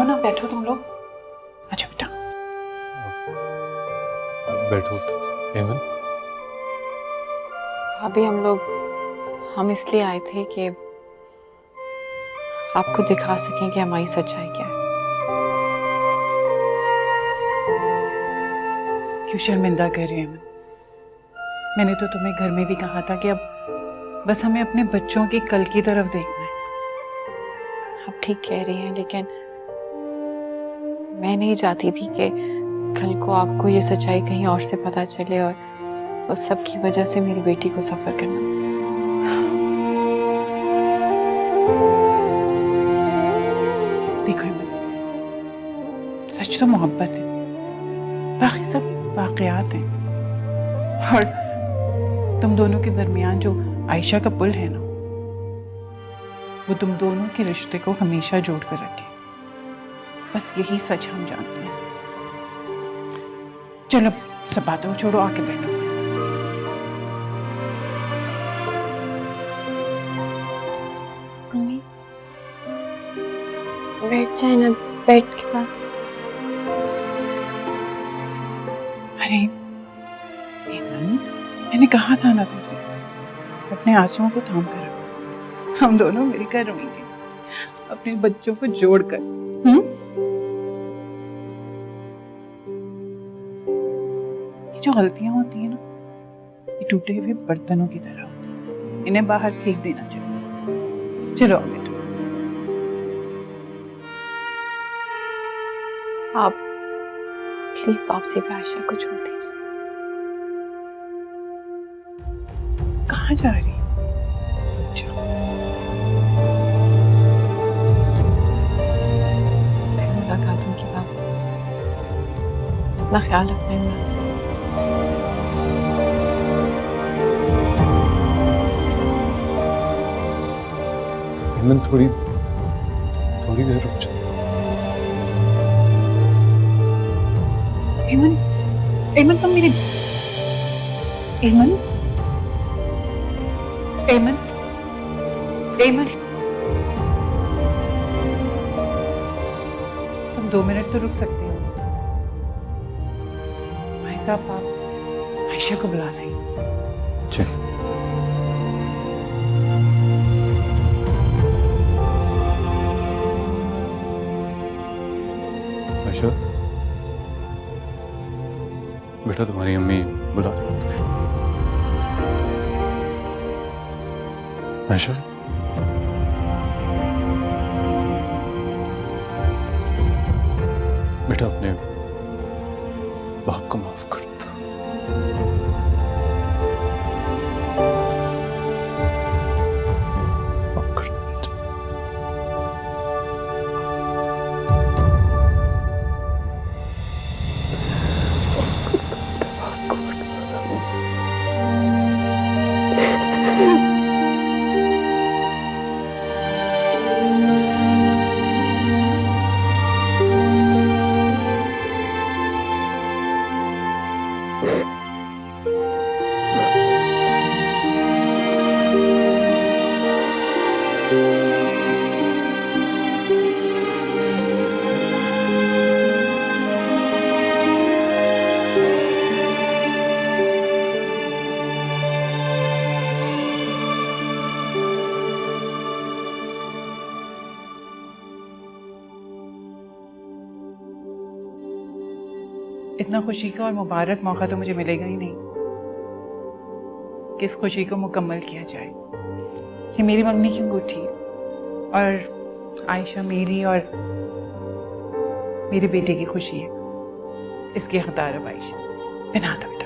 ना, बैठो तुम लोग। अच्छा बेटा बैठो। हेमन, अभी हम इसलिए आए थे कि आपको दिखा सकें कि हमारी सच्चाई क्या है। क्यों शर्मिंदा कर रहे हैं? मैंने तो तुम्हें घर में भी कहा था कि अब बस हमें अपने बच्चों के कल की तरफ देखना है। आप ठीक कह रही हैं, लेकिन मैं नहीं चाहती थी कि कल को आपको ये सच्चाई कहीं और से पता चले और उस सब की वजह से मेरी बेटी को सफर करना। देखो हेमन, सच तो मोहब्बत है, बाकी सब वाकयात हैं। और तुम दोनों के दरमियान जो आयशा का पुल है ना, वो तुम दोनों के रिश्ते को हमेशा जोड़ कर रखे। बस यही सच हम जानते हैं। चलो सब बातों को छोड़ो, आके बैठो मेरे साथ। मम्मी बैठ जाए ना, बैठ के बात करें। अरे हेमन, मैंने कहा था ना तुमसे, अपने आंसुओं को थाम कर रखो। हम दोनों मिलकर रोएंगे, अपने बच्चों को जोड़कर। ये जो गलतियां होती हैं ना, ये टूटे हुए बर्तनों की तरह होती हैं। इन्हें बाहर फेंक देना चाहिए। चलो बेटा। आप प्लीज वापसी पे आयशा को छोड़ दीजिए। कहाँ जा रही है? चलो। फिर मुलाकातों की बात। अपना ख्याल रखना है। हेमन थोड़ी देर रुक जाओ। हेमन, हेमन तुम मेरे, हेमन, हेमन, हेमन, तुम 2 मिनट तो रुक सकते हो। भाई साहब, आप आयशा को बुला रहे हैं। चल। आयशा, बेटा तुम्हारी अम्मी बुला रही है तुम्हें। आयशा, बेटा अपने बाप को माफ कर दो। माफ कर दो बेटा। इतना खुशी का और मुबारक मौका तो मुझे मिलेगा ही नहीं कि इस खुशी को मुकम्मल किया जाए। ये मेरी मंगनी की अंगूठी और आयशा मेरी और मेरे बेटे की खुशी है। इसकी हकदार है आयशा। पहना दो बेटा।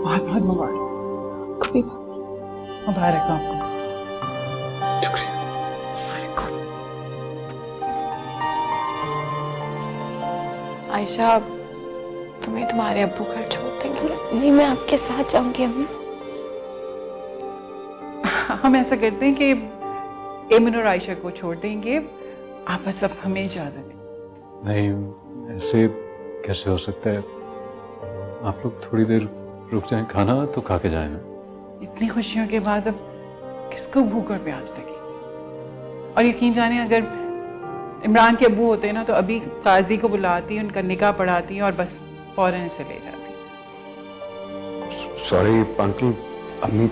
बहुत बहुत मुबारक। कभी मुबारक हो आपको। शुक्रिया। आयशा, तुम्हें तुम्हारे अब्बू घर छोड़ देंगे? नहीं, मैं आपके साथ जाऊंगी अम्मी। हम ऐसा करते हैं कि एमन और आयशा को छोड़ देंगे। आप बस अब हमें इजाजत दें। नहीं, ऐसे कैसे हो सकता है? आप लोग थोड़ी देर रुक जाएं, खाना तो खा के जाए ना। इतनी खुशियों के बाद अब किसको भूख और प्यास लगेगी? और यकीन जाने अगर इमरान के अब्बू होते ना तो अभी काजी को बुलाती, उनका निकाह पढ़ाती और बस फौरन इसे ले जाती। सॉरी अंकल, अम्मी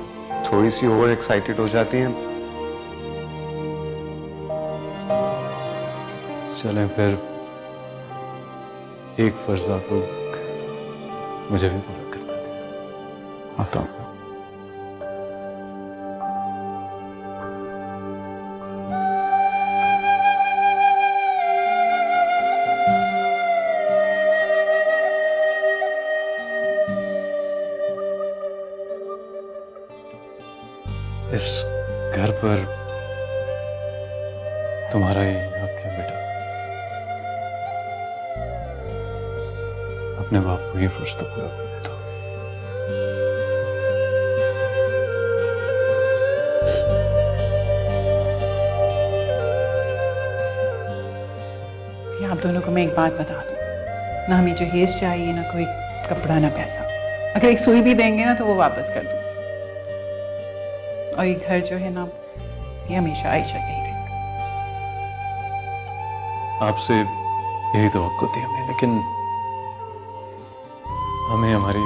थोड़ी सी ओवर एक्साइटेड हो जाती हैं। चलें फिर, एक फर्ज आप लोग मुझे भी पूरा करना दें। आता हूँ। इस घर पर तुम्हारा ही हक है बेटा। अपने बाप को ये फर्ज तो पूरा करने दो। ये आप दोनों को मैं एक बात बता दूं, ना हमें जहेज चाहिए, ना कोई कपड़ा, ना पैसा। अगर एक सुई भी देंगे ना तो वो वापस कर दूंगी। और ये घर जो है ना, ये हमेशा आयशा का ही रहेगा। आपसे यही तवक्को थी हमें, लेकिन हमें हमारी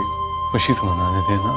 खुशी तो मनाने देना।